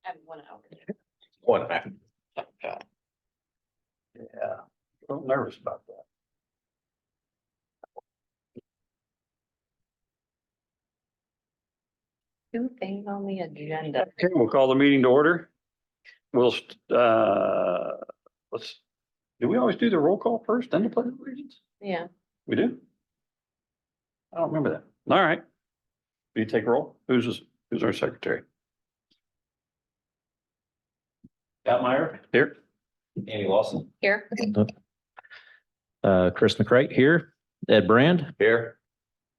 And 1 hour. 1 hour. Yeah, a little nervous about that. Two things on the agenda. Okay, we'll call the meeting to order. We'll, let's, do we always do the roll call first, then the pledge of allegiance? Yeah. We do? I don't remember that. All right. Do you take roll? Who's our secretary? Meyer, Here. Andy Lawson. Here. Chris McCray here, Ed Brand, Here.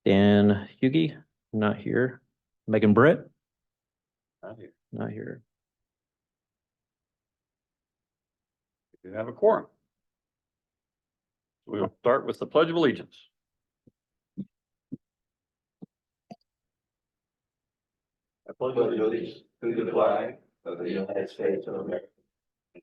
Dan Hugie, not here. Megan Britt, Not here. not here. We have a quorum. We'll start with the pledge of allegiance. I pledge allegiance to the flag of the United States of America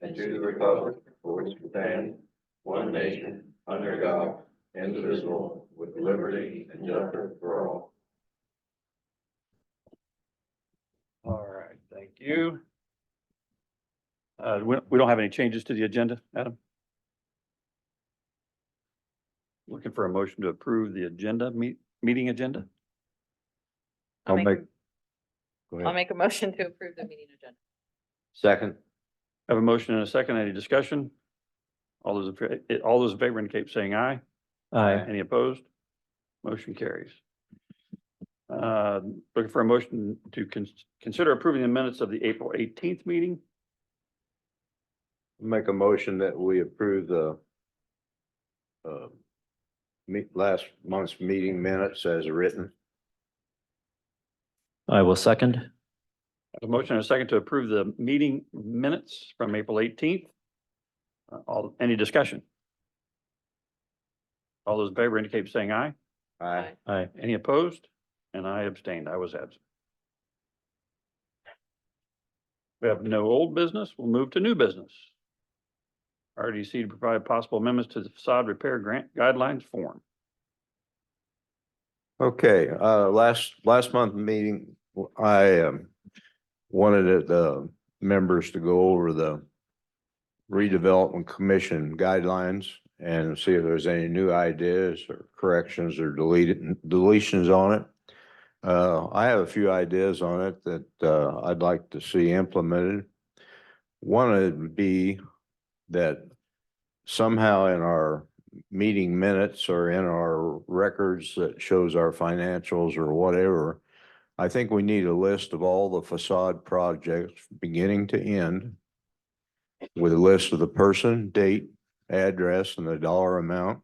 and to the republic for which it stands, one nation, under God, indivisible, with liberty and justice for all. All right, thank you. We don't have any changes to the agenda, Adam? Looking for a motion to approve the agenda, meeting agenda? I'll make Go I'll ahead. make a motion to approve the meeting agenda. Second. Have a motion and a second. Any discussion? All those in favor indicate by saying aye. Aye. Any opposed? Motion carries. Looking for a motion to consider approving the minutes of the April 18th meeting. Make a motion that we approve the last month's meeting minutes as written. I will second. A motion and a second to approve the meeting minutes from April 18th. Any discussion? All those in favor indicate by saying aye. Aye. Aye. Any opposed? And I abstained. I was absent. We have no old business. We'll move to new business. RDC to provide possible amendments to the facade repair grant guidelines form. Okay, last month meeting, I wanted the members to go over the redevelopment commission guidelines and see if there's any new ideas or corrections or deletions on it. I have a few ideas on it that I'd like to see implemented. One would be that somehow in our meeting minutes or in our records that shows our financials or whatever, I think we need a list of all the facade projects beginning to end with a list of the person, date, address, and the dollar amount,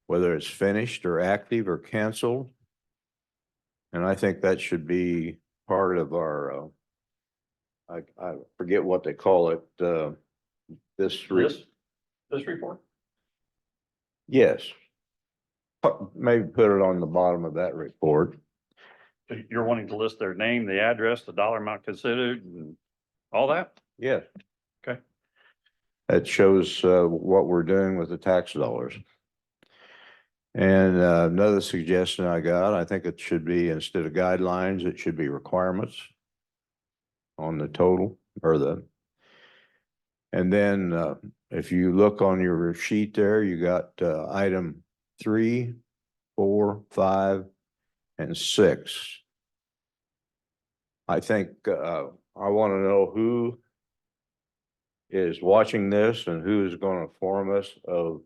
whether it's finished or active or canceled. And I think that should be part of our, I forget what they call it, this report? Yes. Maybe put it on the bottom of that report. So you're wanting to list their name, the address, the dollar amount considered and all that? Yes. Okay. That shows what we're doing with the tax dollars. And another suggestion I got, I think it should be, instead of guidelines, it should be requirements on the total or the. And then if you look on your sheet there, you got item 3, 4, 5, and 6. I think I want to know who is watching this and who is going to inform us of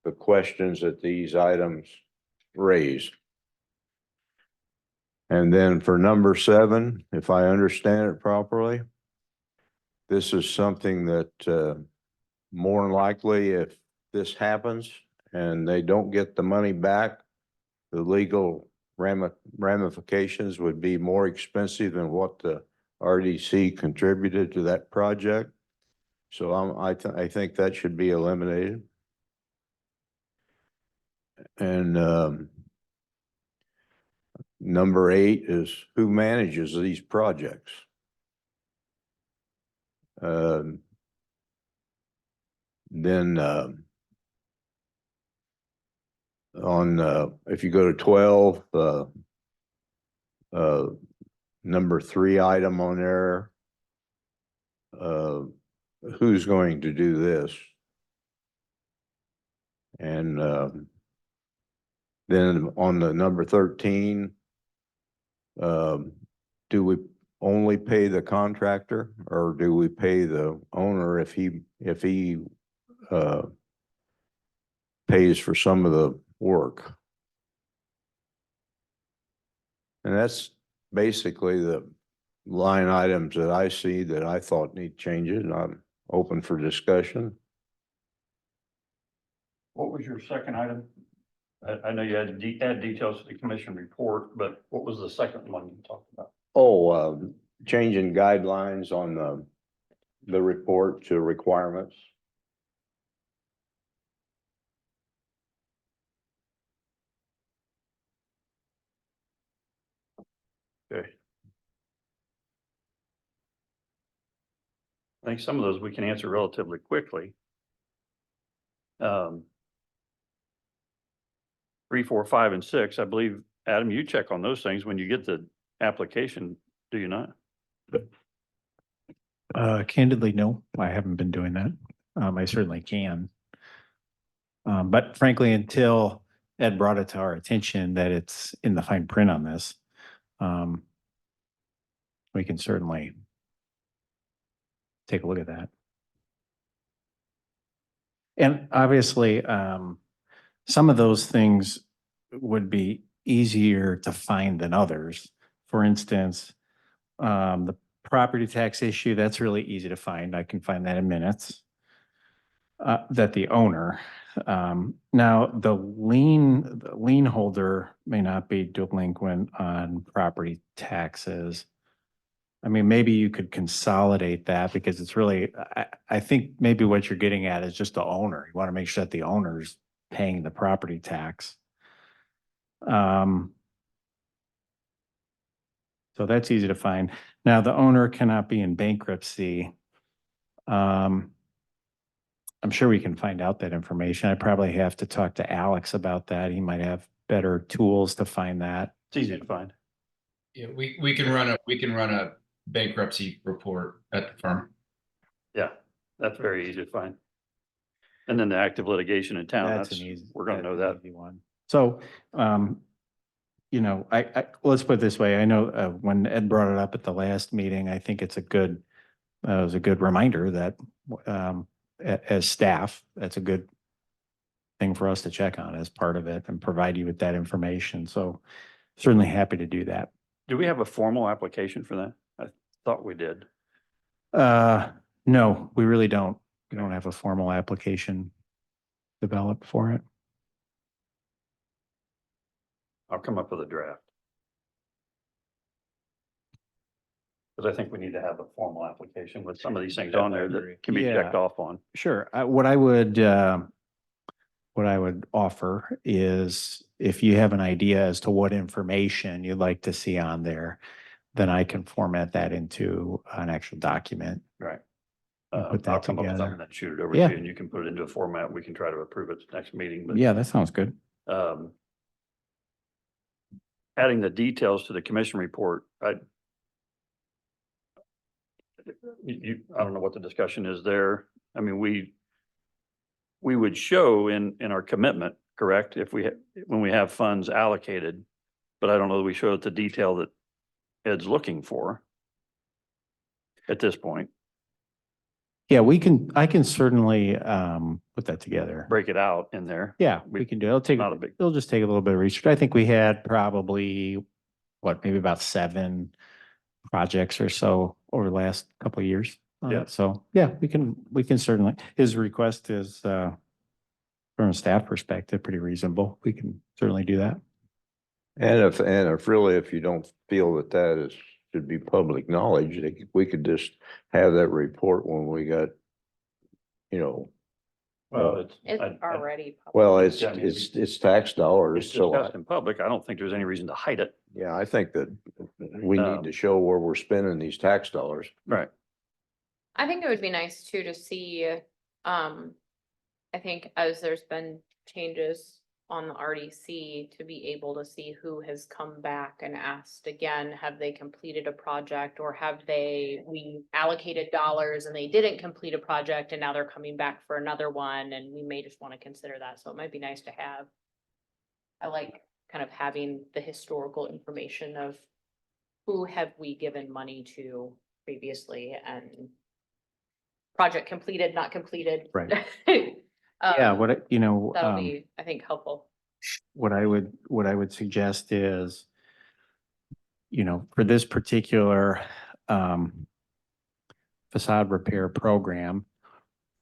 the questions that these items raise. And then for number 7, if I understand it properly, this is something that more than likely, if this happens and they don't get the money back, the legal ramifications would be more expensive than what the RDC contributed to that project. So I think that should be eliminated. And number 8 is who manages these projects. Then on if you go to 12, number 3 item on there. Who's going to do this? And then on the number 13, do we only pay the contractor or do we pay the owner if he pays for some of the work? And that's basically the line items that I see that I thought need changes, and I'm open for discussion. What was your second item? I know you had to add details to the commission report, but what was the second one you talked about? Oh, changing guidelines on the report to requirements. Okay. I think some of those we can answer relatively quickly. 3, 4, 5, and 6, I believe, Adam, you check on those things when you get the application, do you not? Candidly, no, I haven't been doing that. I certainly can. But frankly, until Ed brought it to our attention that it's in the fine print on this, we can certainly take a look at that. And obviously, some of those things would be easier to find than others. For instance, the property tax issue, that's really easy to find. I can find that in minutes. That the owner, now the lien holder may not be delinquent on property taxes. I mean, maybe you could consolidate that because it's really, I think maybe what you're getting at is just the owner. You want to make sure that the owner's paying the property tax. So that's easy to find. Now, the owner cannot be in bankruptcy. I'm sure we can find out that information. I probably have to talk to Alex about that. He might have better tools to find that. It's easy to find. Yeah, we can run a bankruptcy report at the firm. Yeah, that's very easy to find. And then the active litigation in town, That's that's, an easy. we're gonna know that. easy one. So, you know, let's put it this way. I know when Ed brought it up at the last meeting, I think it's it was a good reminder that as staff, that's a good thing for us to check on as part of it and provide you with that information. So certainly happy to do that. Do we have a formal application for that? I thought we did. No, we really don't. We don't have a formal application developed for it. I'll come up with a draft. Because I think we need to have a formal application with some of these things on there that can be checked Yeah. off on. Sure. What I would offer is if you have an idea as to what information you'd like to see on there, then I can format that into an actual document. Right. Put that I'll come up with together. something and shoot it over to Yeah. you and you can put it into a format. We can try to approve it next meeting, but Yeah, that sounds good. adding the details to the commission report, I don't know what the discussion is there. I mean, we would show in our commitment, correct? If when we have funds allocated, but I don't know that we show the detail that Ed's looking for at this point. Yeah, I can certainly put that together. Break it out in there. Yeah, we can do it. It'll just take a little bit of research. I think we had probably, maybe about 7 projects or so over the last couple of years. Yeah. So, yeah, we can certainly, his request is, from a staff perspective, pretty reasonable. We can certainly do that. And if you don't feel that should be public knowledge, we could just have that report when we got, Well, It's already. public. well, it's Yeah, I mean, it's tax dollars, it's so discussed in public. I don't think there's any reason to hide it. yeah, I think that we need to show where we're spending these tax dollars. Right. I think it would be nice too to see, I think as there's been changes on the RDC to be able to see who has come back and asked again, have they completed a project, or we allocated dollars and they didn't complete a project and now they're coming back for another one, and we may just want to consider that. So it might be nice to have. I like kind of having the historical information of who have we given money to previously and project completed, not completed. Right. Yeah, Um, That'll be, I think, helpful. what I would suggest is, for this particular facade repair program,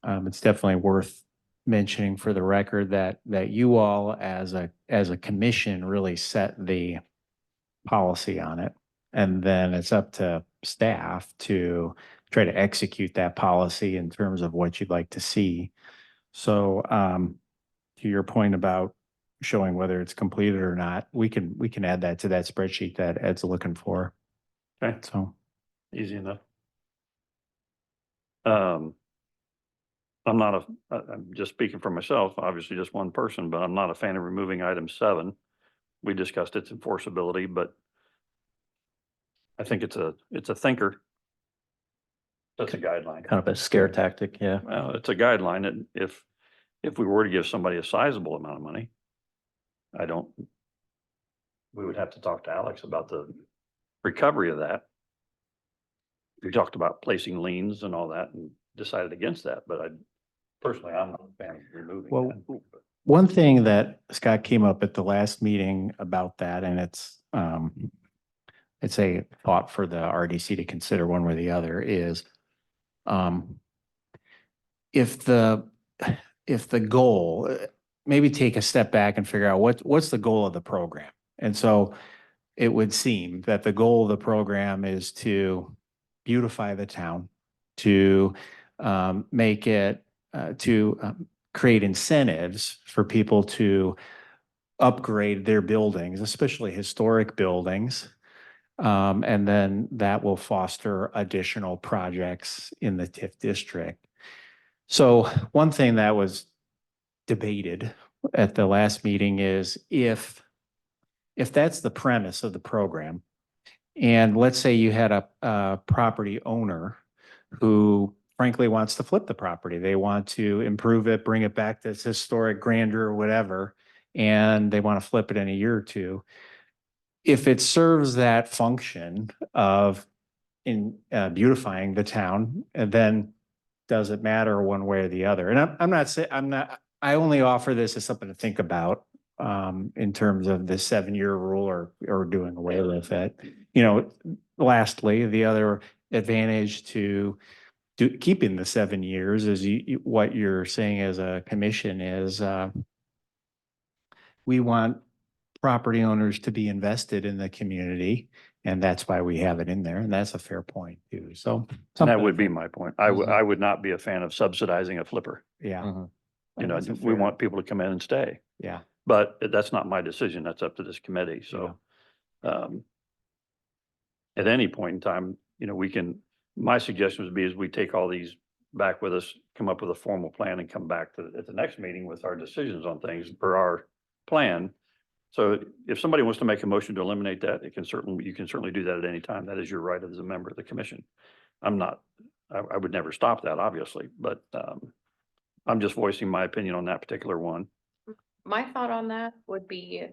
it's definitely worth mentioning for the record that you all as a commission really set the policy on it. And then it's up to staff to try to execute that policy in terms of what you'd like to see. So to your point about showing whether it's completed or not, we can add that to that spreadsheet that Ed's looking for. Okay, So easy enough. I'm just speaking for myself, obviously just one person, but I'm not a fan of removing item 7. We discussed its enforceability, but I think it's a thinker. That's a guideline. Kind of a scare tactic, yeah. Well, it's a guideline, and if we were to give somebody a sizable amount of money, we would have to talk to Alex about the recovery of that. We talked about placing liens and all that and decided against that, but I'm not a fan of removing Well, that. one thing that Scott came up at the last meeting about that, and it's a thought for the RDC to consider one way or the other, is if the goal, maybe take a step back and figure out what's the goal of the program. And so it would seem that the goal of the program is to beautify the town, to make it, create incentives for people to upgrade their buildings, especially historic buildings. And then that will foster additional projects in the TIF district. So one thing that was debated at the last meeting is if that's the premise of the program, and let's say you had a property owner who frankly wants to flip the property, they want to improve it, bring it back to its historic grandeur or whatever, and they want to flip it in a year or two. If it serves that function of beautifying the town, then does it matter one way or the other? And I only offer this as something to think about in terms of the 7-year rule or doing away with it. Lastly, the other advantage to keeping the 7 years is what you're saying as a commission is we want property owners to be invested in the community, and that's why we have it in there, and that's a fair point too. So That would be my point. I would not be a fan of subsidizing a flipper. Yeah. We want people to come in and stay, Yeah. but that's not my decision. That's up to this committee. So at any point in time, my suggestion would be is we take all these back with us, come up with a formal plan and come back at the next meeting with our decisions on things per our plan. So if somebody wants to make a motion to eliminate that, you can certainly do that at any time. That is your right as a member of the commission. I would never stop that, obviously, but I'm just voicing my opinion on that particular one. My thought on that would be,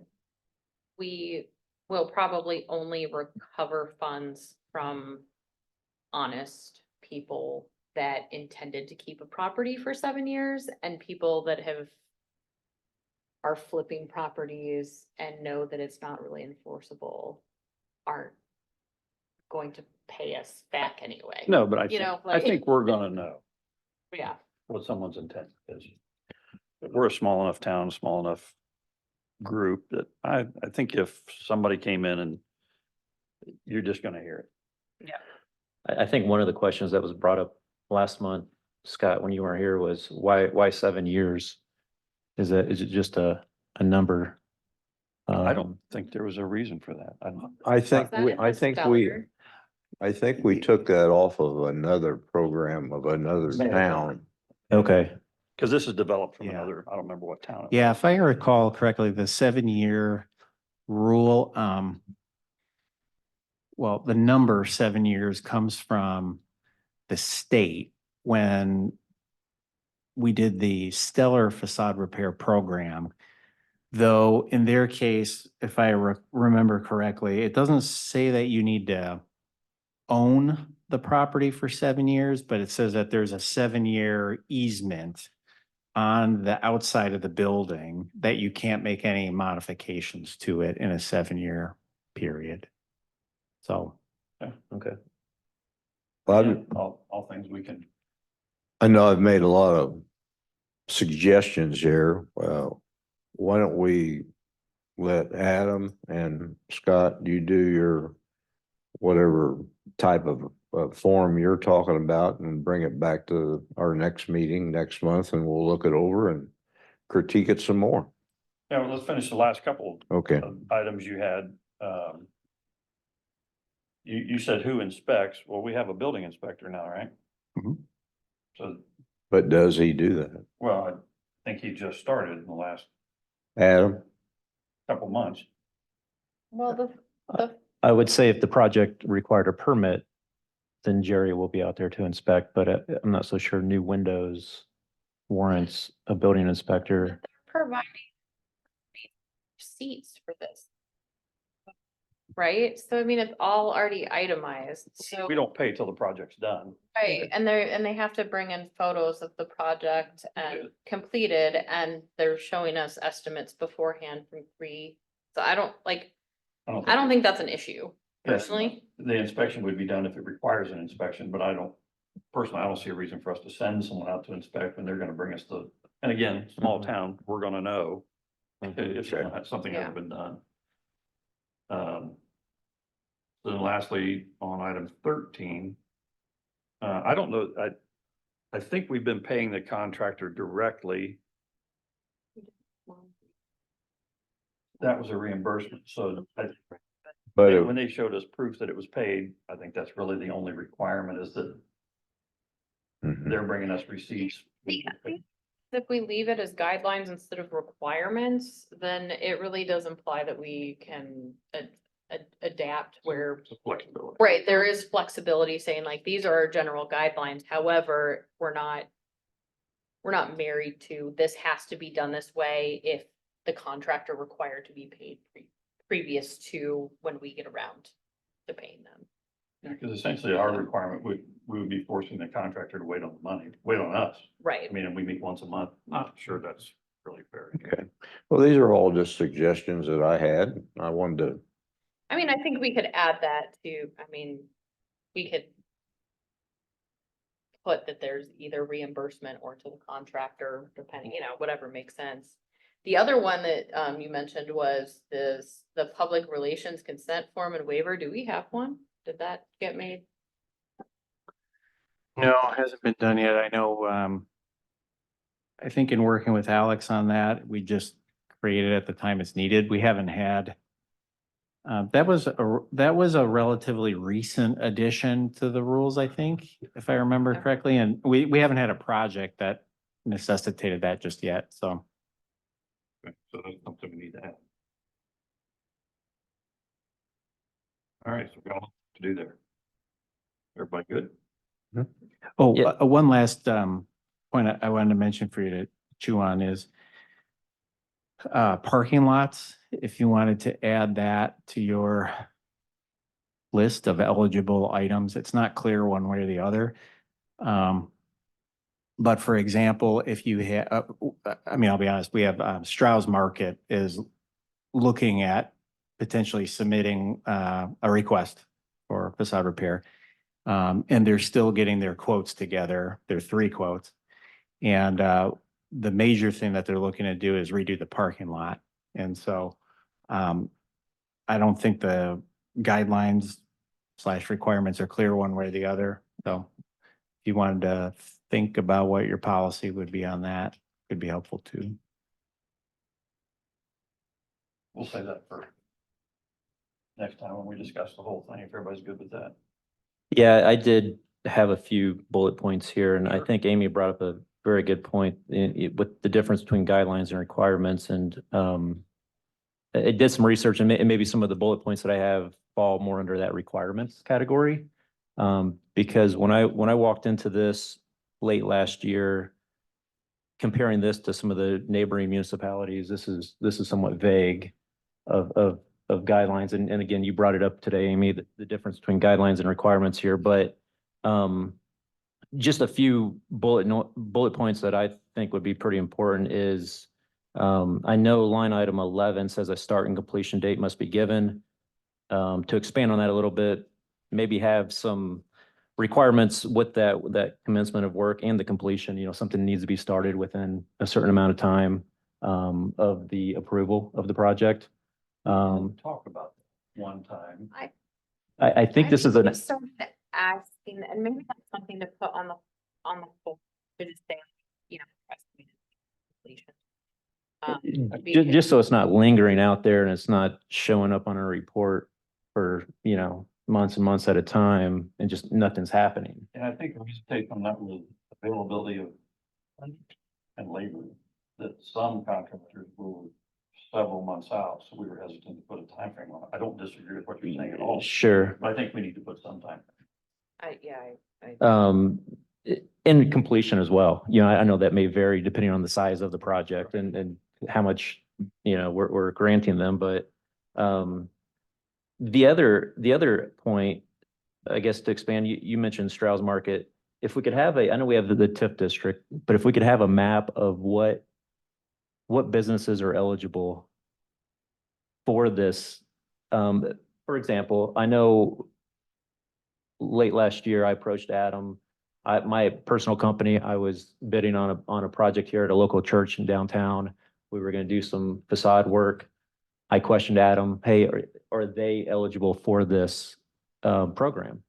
we will probably only recover funds from honest people that intended to keep a property for 7 years, and people that are flipping properties and know that it's not really enforceable aren't going to pay us back anyway. No, but I like, think we're gonna know yeah, what someone's intent is. We're a small enough town, small enough group that I think if somebody came in and you're just gonna hear it. I think one of the questions that was brought up last month, Scott, when you were here, was why 7 years? Is it just a number? I don't think there was a reason for that. I think, that I think we, $100? I think we took that off of another program of another town. Okay, Because this is developed from Yeah. another, I don't remember what town. it Yeah, was. if I recall correctly, the 7-year rule, well, the number 7 years comes from the state when we did the Stellar Facade Repair Program. Though in their case, if I remember correctly, it doesn't say that you need to own the property for 7 years, but it says that there's a 7-year easement on the outside of the building that you can't make any modifications to it in a 7-year period. So, Okay. Well, Yeah, all things we can, I know I've made a lot of suggestions here. Well, why don't we let Adam and Scott, you do your whatever type of form you're talking about and bring it back to our next meeting next month and we'll look it over and critique it some more. yeah, well, let's finish the last couple Okay. of items you had. You said who inspects? Well, we have a building inspector now, right? Mhm. So, But does he do that? well, I think he just started in the last Adam? couple months. Well, the I would say if the project required a permit, then Jerry will be out there to inspect, but I'm not so sure new windows warrants a building inspector. providing receipts for this. Right? So I mean, it's all already itemized, so. We don't pay till the project's done. Right, and they have to bring in photos of the project and completed, and they're showing us estimates beforehand from so I don't I don't think that's an issue personally. The inspection would be done if it requires an inspection, but I don't see a reason for us to send someone out to inspect when they're gonna bring us and again, small Mhm. town, we're gonna know if Sure. something Yeah. hasn't been done. Then lastly, on item 13, I don't know, I think we've been paying the contractor directly. That was a reimbursement, so But when they showed us proof that it was paid, I think that's really the only requirement is that Mhm. they're bringing us receipts. If we leave it as guidelines instead of requirements, then it really does imply that we can adapt where. Flexibility. Right, there is flexibility saying like, these are our general guidelines, however, we're not married to, this has to be done this way if the contractor required to be paid previous to when we get around to paying them. Because essentially our requirement we would be forcing the contractor to wait on the money, wait on us. Right, I mean, and we meet once a month. Not sure that's really fair. Okay. Well, these are all just suggestions that I had. I wanted to, I mean, I think we could add that to, I mean, we could put that there's either reimbursement or to the contractor, depending, whatever makes sense. The other one that you mentioned was the public relations consent form and waiver. Do we have one? Did that get made? no, hasn't been done yet. I know, I think in working with Alex on that, we just created at the time it's needed. We haven't had. That was a relatively recent addition to the rules, I think, if I remember Okay. correctly, and we haven't had a project that necessitated that just yet, so. Okay, so that's something we need to have. All right, so we got a lot to do there. Everybody good? Oh, Yeah. one last point I wanted to mention for you to chew on is parking lots, if you wanted to add that to your list of eligible items, it's not clear one way or the other. But for example, if you have, I mean, I'll be honest, we have Strauss Market is looking at potentially submitting a request for facade repair. And they're still getting their quotes together, their 3 quotes. And the major thing that they're looking to do is redo the parking lot. And so I don't think the guidelines / requirements are clear one way or the other. So if you wanted to think about what your policy would be on that, could be helpful too. We'll say that for next time when we discuss the whole thing, if everybody's good with that. Yeah, I did have a few bullet points here, and I Sure. think Amy brought up very good point with the difference between guidelines and requirements. And I did some research, and maybe some of the bullet points that I have fall more under that requirements category. Because when I walked into this late last year, comparing this to some of the neighboring municipalities, this is somewhat vague of guidelines. And again, you brought it up today, Amy, the difference between guidelines and requirements here, but just a few bullet points that I think would be pretty important is, I know line item 11 says a start and completion date must be given. To expand on that a little bit, maybe have some requirements with that commencement of work and the completion, something needs to be started within a certain amount of time of the approval of the project. Talk about that one time. I think this is an, I started asking, and maybe that's something to put on the poll, to just say, estimated completion. just so it's not lingering out there and it's not showing up on a report for, months and months at a time and just nothing's happening. And I think we should take on that with availability of and labor, that some contractors were several months out, so we were hesitant to put a time frame on it. I don't disagree with what you're saying at all, Sure. but I think we need to put some time. In completion as well. I know that may vary depending on the size of the project and how much, we're granting them, but the other point, I guess, to expand, you mentioned Strauss Market. If we could have I know we have the TIF district, but if we could have a map of what businesses are eligible for this. For example, I know late last year, I approached Adam. My personal company, I was bidding on a project here at a local church in downtown. We were going to do some facade work. I questioned Adam, hey, are they eligible for this program?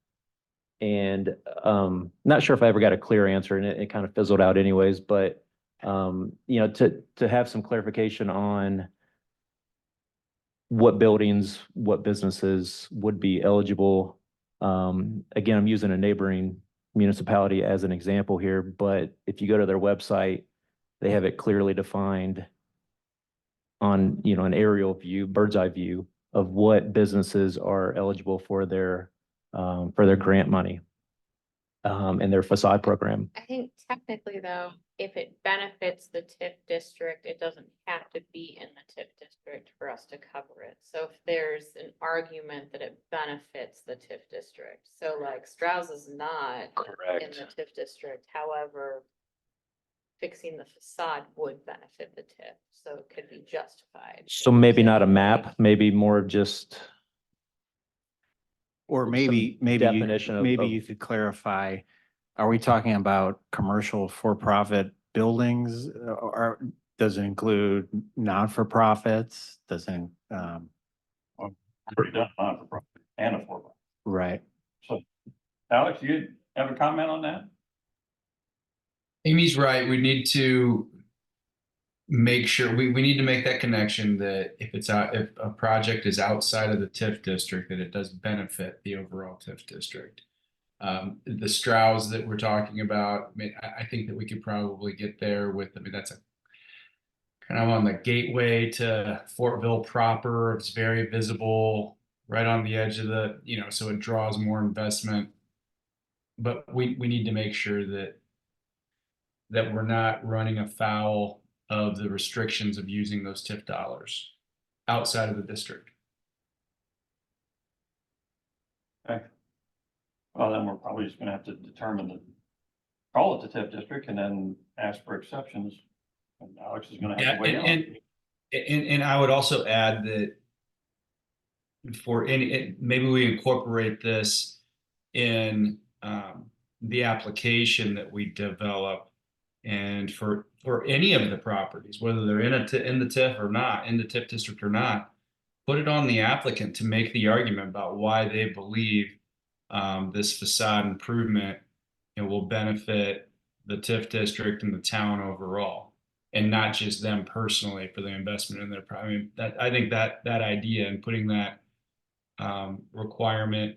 And not sure if I ever got a clear answer, and it kind of fizzled out anyways, but to have some clarification on what buildings, what businesses would be eligible. Again, I'm using a neighboring municipality as an example here, but if you go to their website, they have it clearly defined on, an aerial view, bird's eye view of what businesses are eligible for their grant money and their facade program. I think technically though, if it benefits the TIF district, it doesn't have to be in the TIF district for us to cover it. So if there's an argument that it benefits the TIF district, so like Strauss is not in Correct. the TIF district, however, fixing the facade would benefit the TIF, so it could be justified. So maybe not a map, maybe more of just. Or Some maybe definition of- maybe of- you could clarify, are we talking about commercial for-profit buildings? Or does it include non-for-profits? Does it, Pretty done on for profit and a for. right? Alex, you have a comment on that? Amy's right. We need to make sure we need to make that connection that if a project is outside of the TIF district, that it does benefit the overall TIF district. The Strauss that we're talking about, I think that we could probably get there with, that's a kind of on the gateway to Fortville proper. It's very visible, right on the edge of the, so it draws more investment. But we need to make sure that we're not running afoul of the restrictions of using those TIF dollars outside of the district. Okay. Well, then we're probably just gonna have to call it the TIF district and then ask for exceptions. And Alex is gonna have to weigh in. And I would also add that maybe we incorporate this in the application that we develop, and for any of the properties, whether they're in the TIF or not, in the TIF district or not, put it on the applicant to make the argument about why they believe this facade improvement will benefit the TIF district and the town overall, and not just them personally for the investment in their property. I think that idea and putting that requirement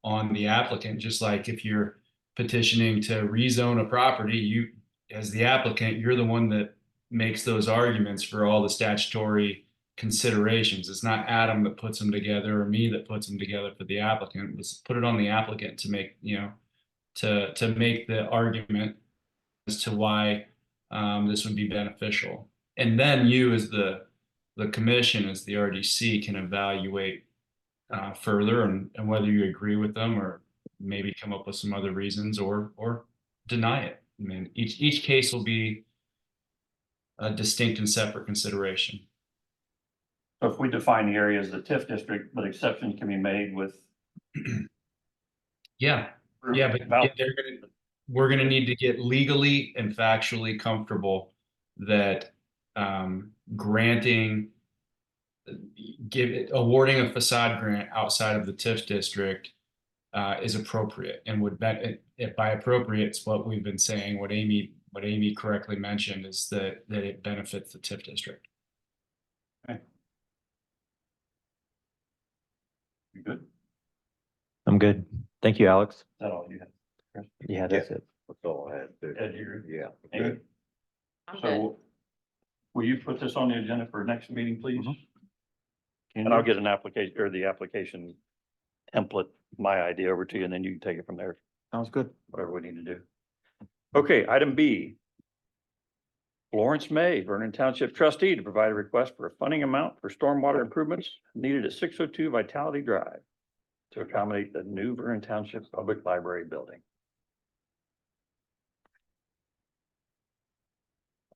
on the applicant, just like if you're petitioning to rezone a property, as the applicant, you're the one that makes those arguments for all the statutory considerations. It's not Adam that puts them together or me that puts them together for the applicant. Let's put it on the applicant to make, to make the argument as to why this would be beneficial. And then you as the commission, as the RDC, can evaluate further and whether you agree with them or maybe come up with some other reasons or deny it. I mean, each case will be a distinct and separate consideration. So if we define the area as the TIF district, but exceptions can be made with. Yeah, but we're gonna need to get legally and factually comfortable that awarding a facade grant outside of the TIF district is appropriate and would by appropriate, it's what we've been saying. What Amy correctly mentioned is that it benefits the TIF district. Okay. You good? I'm good. Thank you, Alex. Is that all you have? Yeah, that's it. That's all I had to. Ed, you? Yeah. Amy? I'm good. So will you put this on the agenda for next meeting, please? Can And I'll you- get an application or the application template, my idea over to you, and then you can take it from there, Sounds good. whatever we need to do. Okay, item B. Florence May, Vernon Township Trustee, to provide a request for a funding amount for stormwater improvements needed at 602 Vitality Drive to accommodate the new Vernon Township Public Library building.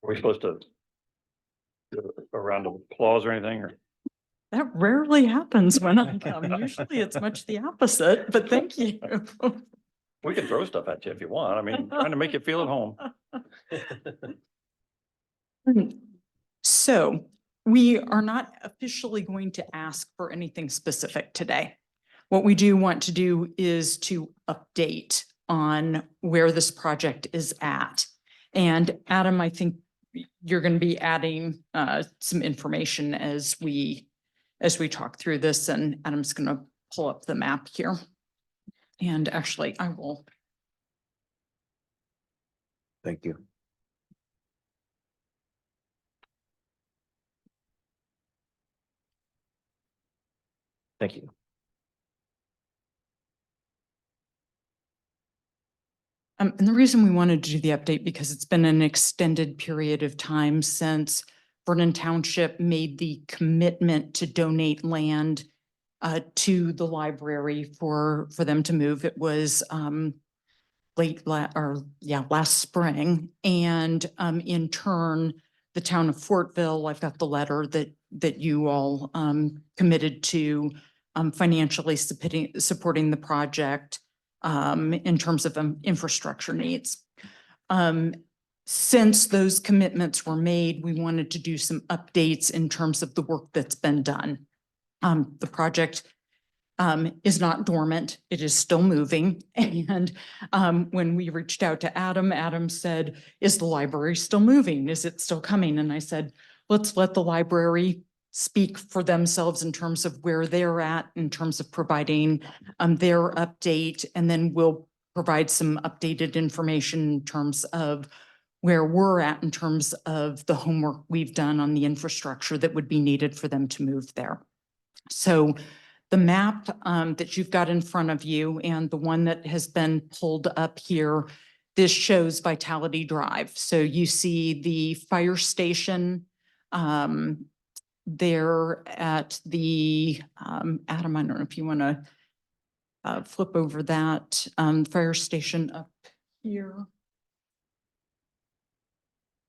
Are we supposed to do a round of applause or anything, or? That rarely happens when I come. Usually it's much the opposite, but thank you. We can throw stuff at you if you want. I mean, trying to make you feel at home. So we are not officially going to ask for anything specific today. What we do want to do is to update on where this project is at. And Adam, I think you're going to be adding some information as we talk through this, and Adam's going to pull up the map here. And actually, I will. Thank you. Thank you. And the reason we wanted to do the update, because it's been an extended period of time since Vernon Township made the commitment to donate land to the library for them to move. It was last spring. And in turn, the town of Fortville, I've got the letter that you all committed to financially supporting the project in terms of infrastructure needs. Since those commitments were made, we wanted to do some updates in terms of the work that's been done. The project is not dormant, it is still moving. And when we reached out to Adam, Adam said, is the library still moving? Is it still coming? And I said, let's let the library speak for themselves in terms of where they're at, in terms of providing their update. And then we'll provide some updated information in terms of where we're at in terms of the homework we've done on the infrastructure that would be needed for them to move there. So the map that you've got in front of you and the one that has been pulled up here, this shows Vitality Drive. So you see the fire station there at the, Adam, I don't know if you want to flip over that fire station up here.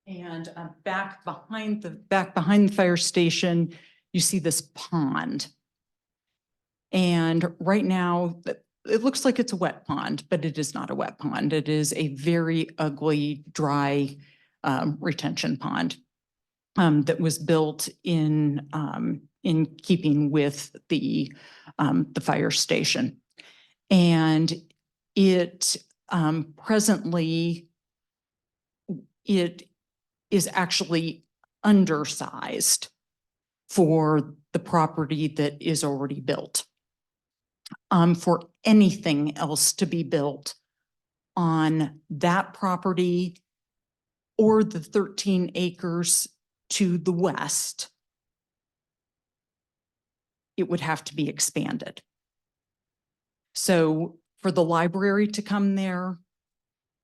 And back behind the fire station, you see this pond. And right now, it looks like it's a wet pond, but it is not a wet pond. It is a very ugly, dry retention pond that was built in keeping with the fire station. And it presently, it is actually undersized for the property that is already built. For anything else to be built on that property or the 13 acres to the west, it would have to be expanded. So for the library to come there,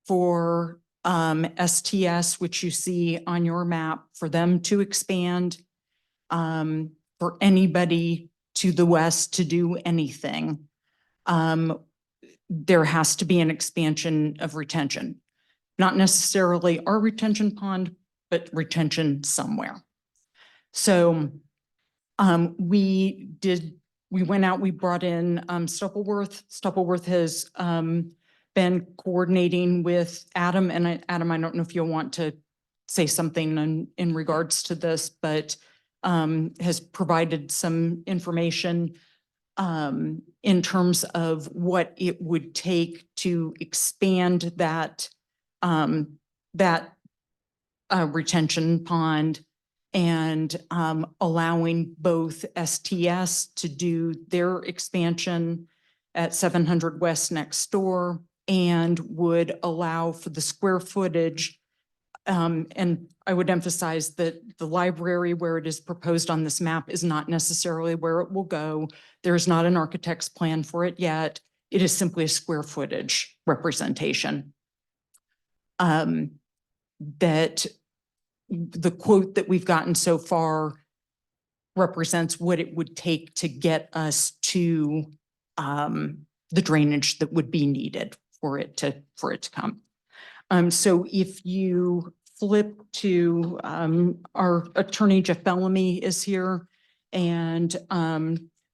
for STS, which you see on your map, for them to expand, for anybody to the west to do anything, there has to be an expansion of retention. Not necessarily our retention pond, but retention somewhere. So we went out, we brought in Stuppleworth. Stuppleworth has been coordinating with Adam, and Adam, I don't know if you'll want to say something in regards to this, but has provided some information in terms of what it would take to expand that retention pond, and allowing both STS to do their expansion at 700 West next door, and would allow for the square footage. And I would emphasize that the library, where it is proposed on this map, is not necessarily where it will go. There is not an architect's plan for it yet. It is simply a square footage representation. That the quote that we've gotten so far represents what it would take to get us to the drainage that would be needed for it to come. So if you flip to our attorney, Jeff Bellamy, is here, and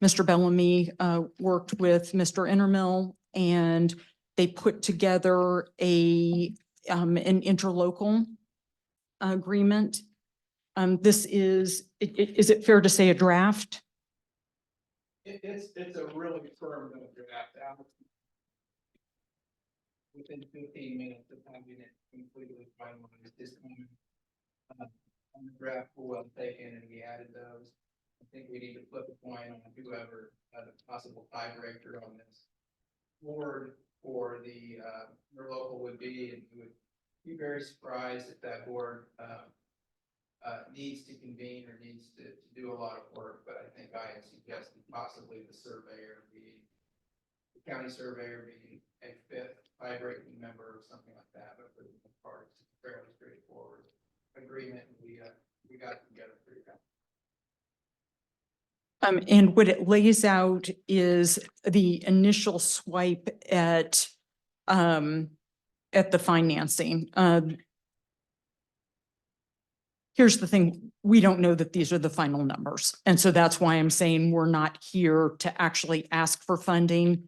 Mr. Bellamy worked with Mr. Intermill, and they put together an interlocal agreement. This is it fair to say a draft? It's a really firm draft out. Within 15 minutes of having it completely finalized this moment. On the draft well taken, and we added those. I think we need to flip a coin on whoever the possible tiebreaker on this board for the local would be, and we would be very surprised if that board needs to convene or needs to do a lot of work. But I think I had suggested possibly the surveyor being, the county surveyor being a fifth tiebreaking member or something like that. But for the most part, it's a fairly straightforward agreement. We got together pretty well. And what it lays out is the initial swipe at the financing. Here's the thing, we don't know that these are the final numbers. And so that's why I'm saying we're not here to actually ask for funding.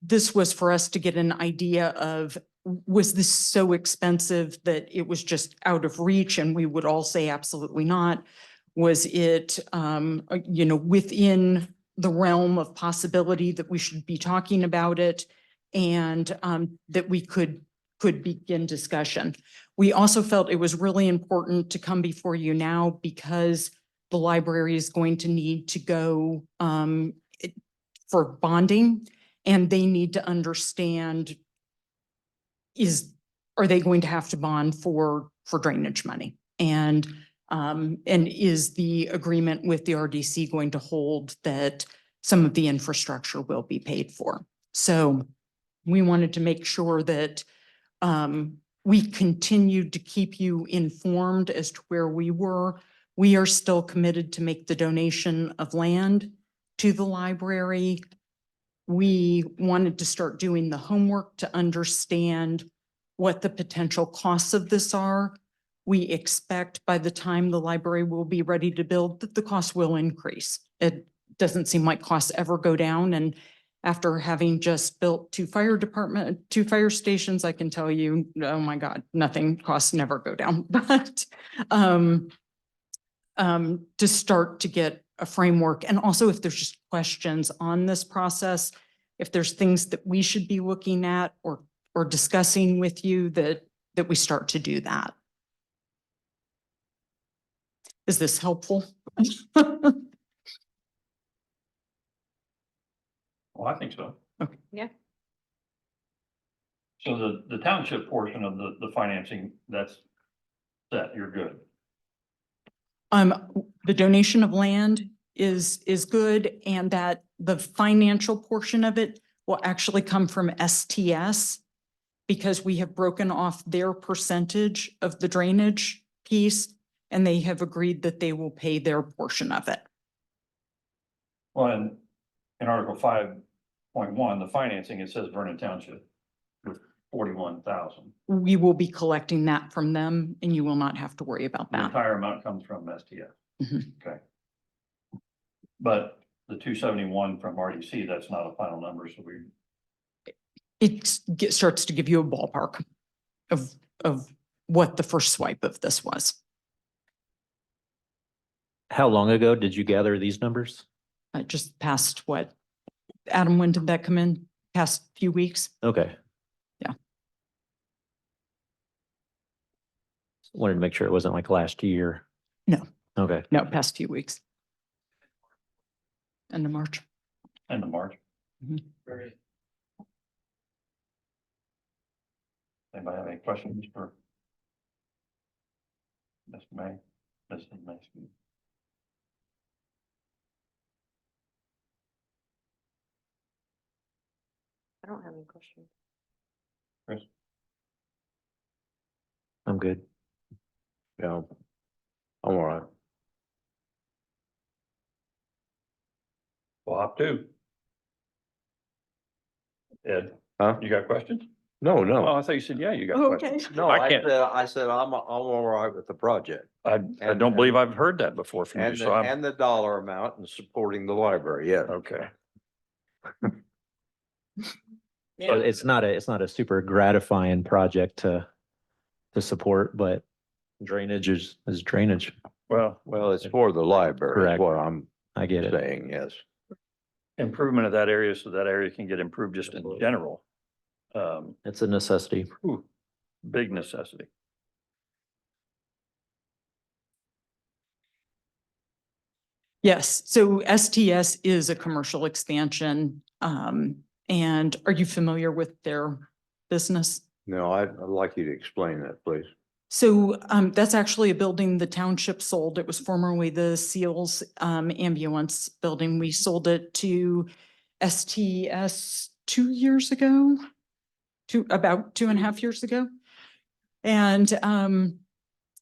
This was for us to get an idea of, was this so expensive that it was just out of reach? And we would all say absolutely not. Was it, within the realm of possibility that we should be talking about it, and that we could begin discussion. We also felt it was really important to come before you now, because the library is going to need to go for bonding, and they need to understand, are they going to have to bond for drainage money? And is the agreement with the RDC going to hold that some of the infrastructure will be paid for? So we wanted to make sure that we continued to keep you informed as to where we were. We are still committed to make the donation of land to the library. We wanted to start doing the homework to understand what the potential costs of this are. We expect by the time the library will be ready to build that the cost will increase. It doesn't seem like costs ever go down. And after having just built two fire stations, I can tell you, oh my God, costs never go down. But to start to get a framework, and also if there's just questions on this process, if there's things that we should be looking at or discussing with you, that we start to do that. Is this helpful? Well, I think so. Okay. Yeah. So the township portion of the financing, that's set, you're good. The donation of land is good, and that the financial portion of it will actually come from STS because we have broken off their percentage of the drainage piece, and they have agreed that they will pay their portion of it. Well, in Article 5.1, the financing, it says Vernon Township with 41,000. We will be collecting that from them, and you will not have to worry about The that. entire amount comes from STS. Mhm. Okay. But the 271 from RDC, that's not a final number, so we, It starts to give you a ballpark of what the first swipe of this was. How long ago did you gather these numbers? Just past what? Adam, when did that come in? Past few weeks? Okay. Yeah. Wanted to make sure it wasn't like last year. No. Okay. No, past few weeks. End of March. end of March. Very. Anybody have any questions for Ms. May? Mrs. May? I don't have any questions. Chris? I'm good. Yeah. I'm all right. Bob too. Ed, Huh? you got questions? No, Oh, no. I thought you said, yeah, you got Okay. questions. No, I can't, I said, I'm all right with the project. I don't believe I've heard that before from you, And, so I'm, and the dollar amount and supporting the library, yeah. okay. But it's not a super gratifying project to support, but drainage is drainage. Well, Well, it's for the library, is Correct. what I'm I get it. saying, yes. improvement of that area so that area can get improved just in general. It's a necessity. Whew, big necessity. Yes, so STS is a commercial expansion. And are you familiar with their business? No, I'd like you to explain that, please. So that's actually a building the township sold. It was formerly the Seals ambulance building. We sold it to STS 2 years ago, about 2.5 years ago. And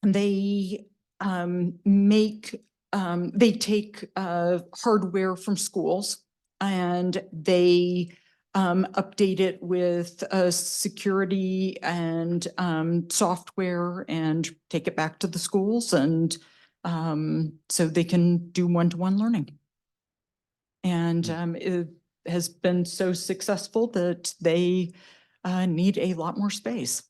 they they take hardware from schools and they update it with security and software and take it back to the schools, and so they can do one-to-one learning. And it has been so successful that they need a lot more space.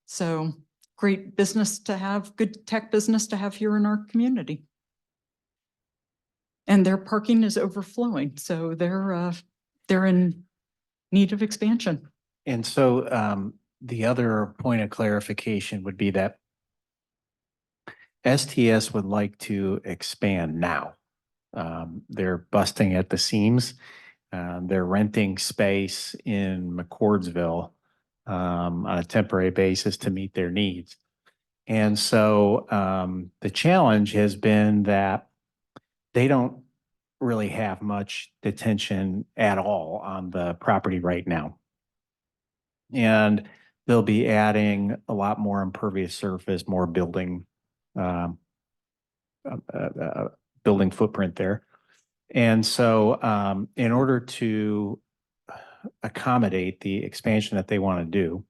So great business to have, good tech business to have here in our community. And their parking is overflowing, so they're in need of expansion. And so the other point of clarification would be that STS would like to expand now. They're busting at the seams. They're renting space in McCordsville on a temporary basis to meet their needs. And so the challenge has been that they don't really have much detention at all on the property right now. And they'll be adding a lot more impervious surface, more building footprint there. And so in order to accommodate the expansion that they want to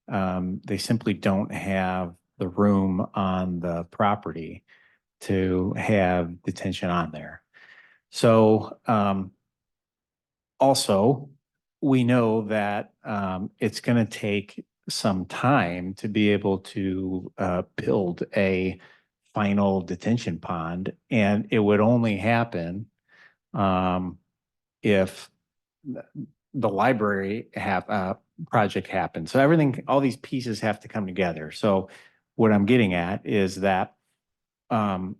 do, they simply don't have the room on the property to have detention on there. So also, we know that it's going to take some time to be able to build a final detention pond, and it would only happen if the library project happens. So everything, all these pieces have to come together. So what I'm getting at is that, and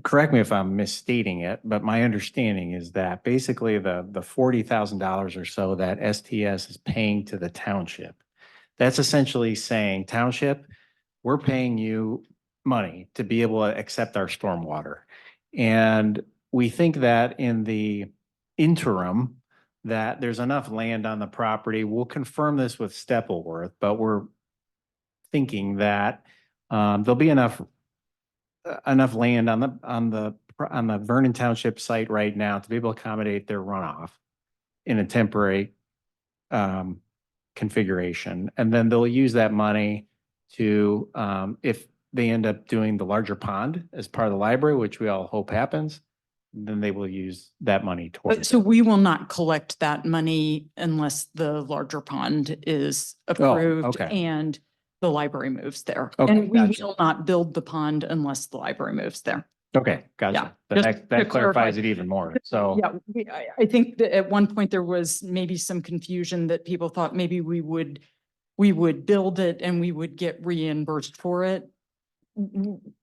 correct me if I'm misstating it, but my understanding is that basically the $40,000 or so that STS is paying to the township, that's essentially saying, township, we're paying you money to be able to accept our stormwater. And we think that in the interim, that there's enough land on the property. We'll confirm this with Steppenworth, but we're thinking that there'll be enough land on the Vernon Township site right now to be able to accommodate their runoff in a temporary configuration. And then they'll use that money to, if they end up doing the larger pond as part of the library, which we all hope happens, then they will use that money towards So it. we will not collect that money unless the larger pond is approved okay. and the library moves there. Okay, And we gotcha. will not build the pond unless the library moves there. Okay, gotcha. just That to that clarify. clarifies it even more. So, Yeah, I think that at one point there was maybe some confusion that people thought maybe we would build it and we would get reimbursed for it.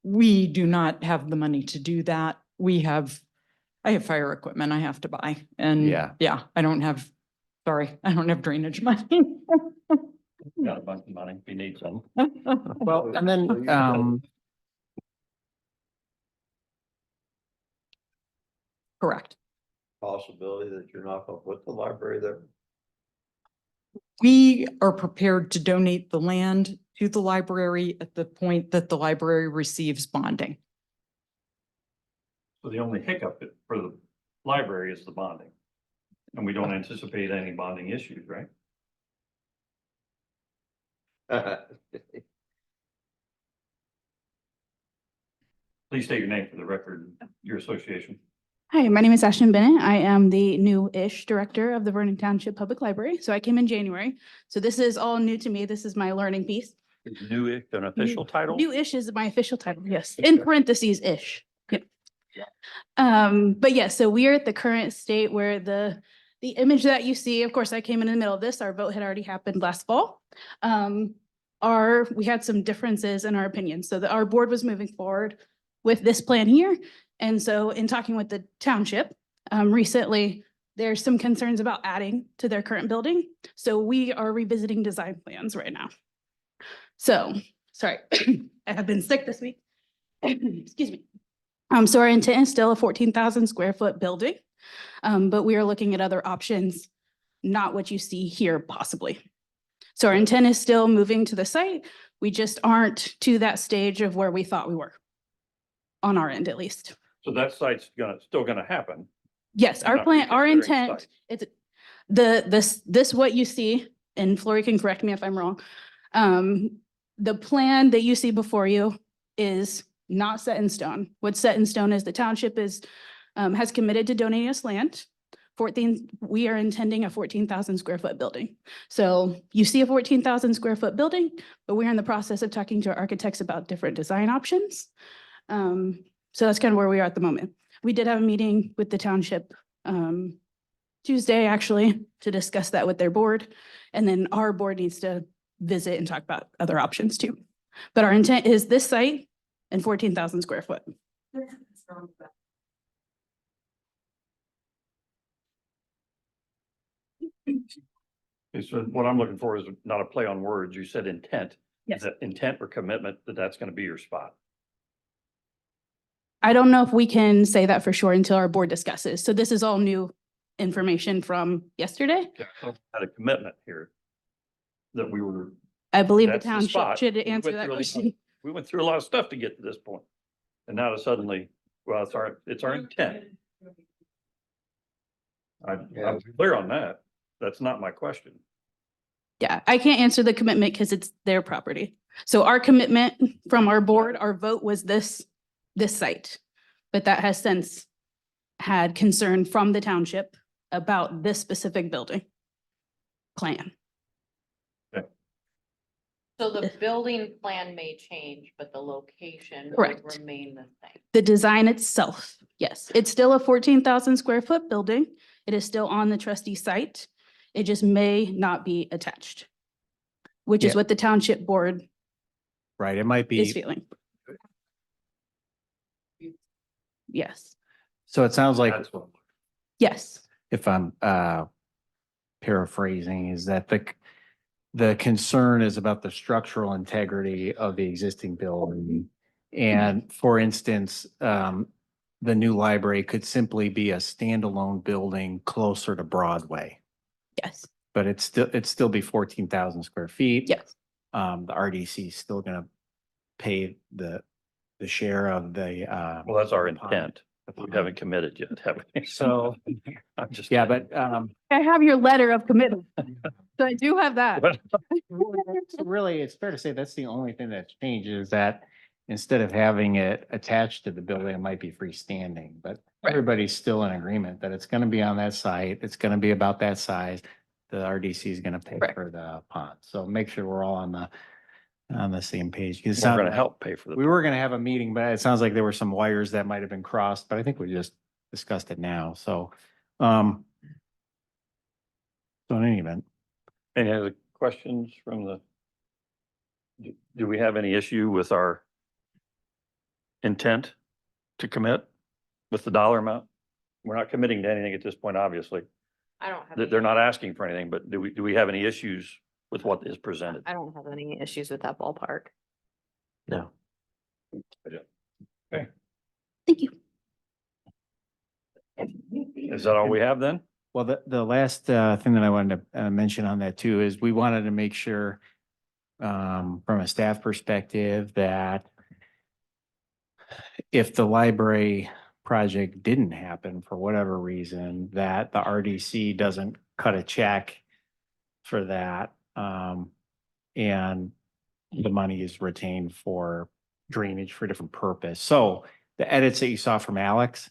We do not have the money to do that. I have fire equipment I have to buy and Yeah. I don't have drainage money. Got a bunch of money if you need some. well, and then, Correct. Possibility that you're not gonna put the library there. We are prepared to donate the land to the library at the point that the library receives bonding. So the only hiccup for the library is the bonding. And we don't anticipate any bonding issues, right? Please state your name for the record, your association. Hi, my name is Ashton Bennett. I am the new-ish director of the Vernon Township Public Library. So I came in January. So this is all new to me. This is my learning piece. Is new an official title? New-ish is my official title, yes, in parentheses-ish. Yep. But yeah, so we are at the current state where the image that you see, of course, I came in the middle of this. Our vote had already happened last fall. We had some differences in our opinions. So our board was moving forward with this plan here. And so in talking with the township, recently, there's some concerns about adding to their current building. So we are revisiting design plans right now. So, sorry, I have been sick this week. Excuse me. So our intent is still a 14,000 square foot building, but we are looking at other options, not what you see here possibly. So our intent is still moving to the site. We just aren't to that stage of where we thought we were, on our end at least. So that site's still gonna happen. Yes, our Not plan, our reconsidering intent, site. it's this what you see, and Flory can correct me if I'm wrong. The plan that you see before you is not set in stone. What's set in stone is the township has committed to donating us land. We are intending a 14,000 square foot building. So you see a 14,000 square foot building, but we're in the process of talking to our architects about different design options. So that's kind of where we are at the moment. We did have a meeting with the township Tuesday, actually, to discuss that with their board. And then our board needs to visit and talk about other options too. But our intent is this site and 14,000 square foot. Okay, so what I'm looking for is not a play on words. You said intent. Yes. Is that intent or commitment that that's gonna be your spot? I don't know if we can say that for sure until our board discusses. So this is all new information from yesterday. Okay, so had a commitment here that we were, I believe the that's the township spot. should We answer went that through a lot- question. we went through a lot of stuff to get to this point. And now suddenly, well, it's our intent. I'm clear on that. That's not my question. Yeah, I can't answer the commitment because it's their property. So our commitment from our board, our vote was this site. But that has since had concern from the township about this specific building plan. So the building plan may change, but the location will Correct. remain the same. The design itself, yes, it's still a 14,000 square foot building. It is still on the trustee site. It just may not be attached, which is Yeah. what the township board right, it might is be, feeling. Yes, so it sounds like, That's what- yes, if I'm paraphrasing, is that the concern is about the structural integrity of the existing building. And for instance, the new library could simply be a standalone building closer to Broadway, Yes, but it'd still be 14,000 square feet. yes. The RDC is still gonna pay the share of the, Well, that's our the pond. intent. We haven't committed yet, have we? So, I'm just. yeah, kidding. but, I have your letter of commitment. So I do have that. so really, it's fair to say that's the only thing that's changed is that instead of having it attached to the building, it might be freestanding, but Right. everybody's still in agreement that it's gonna be on that site. It's gonna be about that size. The RDC is gonna pay Correct. for the pond. So make sure we're all on the same page. 'Cause it We're sounded gonna like- help pay for the. We were gonna have a meeting, but it sounds like there were some wires that might have been crossed, but I think we just discussed it now, so, so in any event, Any other questions from the? Do we have any issue with our intent to commit with the dollar amount? We're not committing to anything at this point, obviously. I don't have. They're any- not asking for anything, but do we have any issues with what is presented? I don't have any issues with that ballpark. No. Thank you. Is that all we have then? well, the last thing that I wanted to mention on that too is we wanted to make sure from a staff perspective that if the library project didn't happen for whatever reason, that the RDC doesn't cut a check for that. And the money is retained for drainage for a different purpose. So the edits that you saw from Alex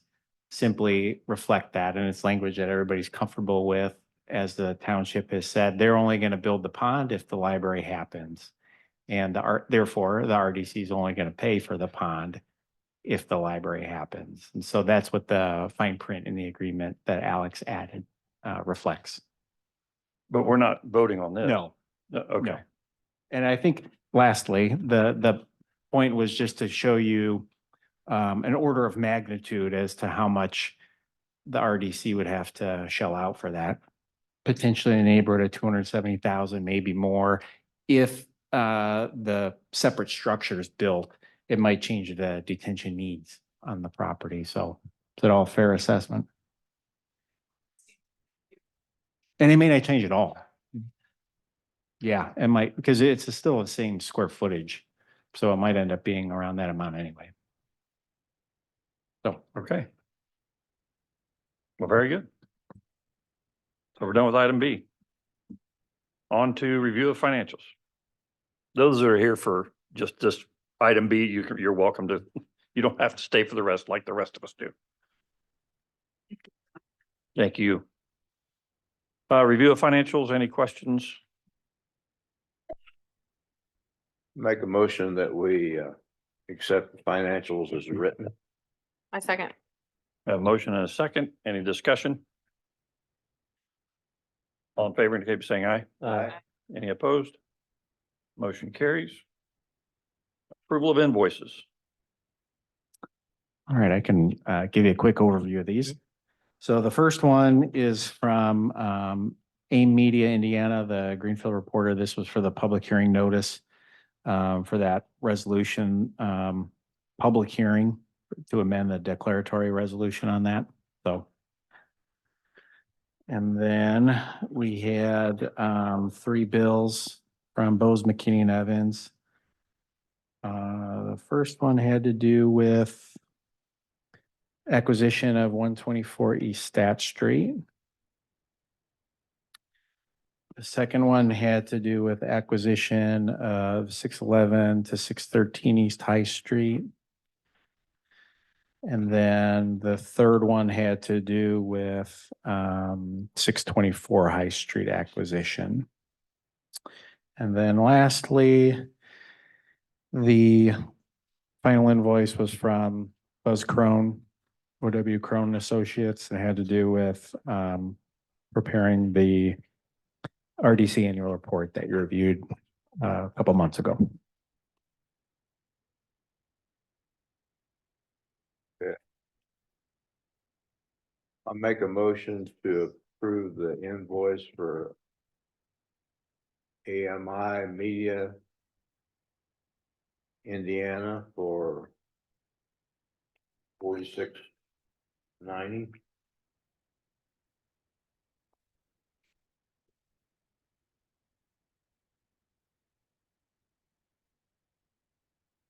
simply reflect that, and it's language that everybody's comfortable with. As the township has said, they're only going to build the pond if the library happens. And therefore, the RDC is only going to pay for the pond if the library happens. And so that's what the fine print in the agreement that Alex added reflects. But we're not voting on this. No, Okay. no. And I think lastly, the point was just to show you an order of magnitude as to how much the RDC would have to shell out for that. Potentially in the neighborhood of 270,000, maybe more. If the separate structure is built, it might change the detention needs on the property. So is that all a fair assessment? And it may not change at all. Yeah, it might, because it's still the same square footage. So it might end up being around that amount anyway. So, Okay. Well, very good. So we're done with item B. On to review of financials. Those that are here for just this item B, you're welcome to, you don't have to stay for the rest like the rest of us do. Thank you. Review of financials, any questions? Make a motion that we accept the financials as written. My second. A motion and a second. Any discussion? All in favor, indicate by saying aye. Aye. Any opposed? Motion carries. Approval of invoices. all right, I can give you a quick overview of these. So the first one is from AIM Media Indiana, the Greenfield Reporter. This was for the public hearing notice for that resolution, public hearing to amend the declaratory resolution on that. So. And then we had 3 bills from Bose, McKinney and Evans. The first one had to do with acquisition of 124 East Stat Street. The second one had to do with acquisition of 611 to 613 East High Street. And then the third one had to do with 624 High Street acquisition. And then lastly, the final invoice was from Buzz Krohn, OW Krohn and Associates, and had to do with preparing the RDC annual report that you reviewed a couple months ago. I'll make a motion to approve the invoice for AMI Media Indiana for 4690.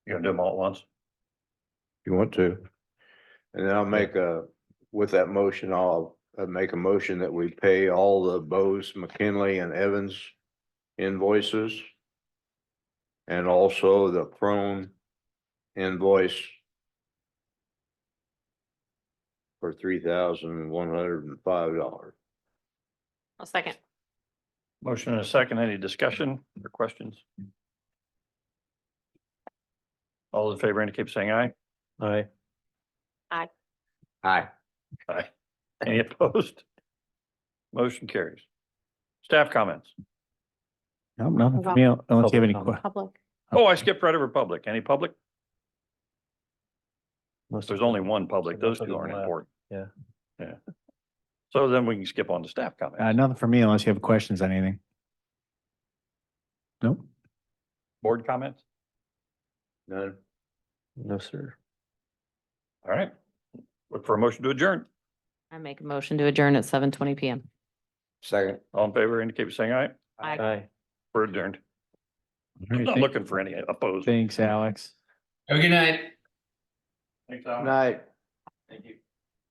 You gonna do them all at once? You want to? And then I'll make with that motion, I'll make a motion that we pay all the Bose, McKinley and Evans invoices. And also the Krohn invoice for $3,105. A second. Motion and a second. Any discussion or questions? All in favor indicate by saying aye. Aye. Aye. Aye. Any opposed? Motion carries. Staff comments. No, nothing for me, unless you have any. Public Public. Oh, I skipped right over public. Any public? Most There's of only them- one public. Those most of two them aren't left. important. Yeah. Yeah. So then we can skip on to staff comments. Nothing for me unless you have questions on anything. Nope. Board comments? None. No, sir. All right. Look for a motion to adjourn. I make a motion to adjourn at 7:20 PM. Second. All in favor indicate by saying aye. Aye. We're adjourned. All I'm right, not looking for any opposed. Thanks, Alex. Have a good night. Thanks, Alan. Night. Thank you.